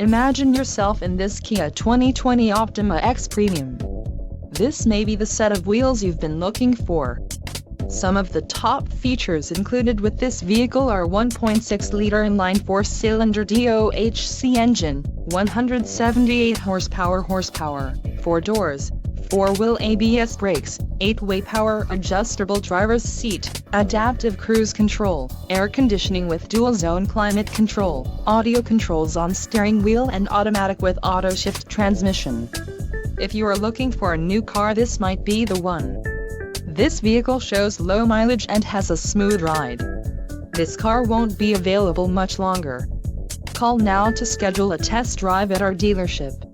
Imagine yourself in this Kia 2020 Optima EX Premium. This may be the set of wheels you've been looking for. Some of the top features included with this vehicle are 1.6-liter inline four-cylinder DOHC engine, 178 horsepower, 4 doors, 4-wheel ABS brakes, 8-way power adjustable driver's seat, adaptive cruise control, air conditioning with dual-zone climate control, audio controls on steering wheel and automatic with auto-shift transmission. If you are looking for a new car, this might be the one. This vehicle shows low mileage and has a smooth ride. This car won't be available much longer. Call now to schedule a test drive at our dealership.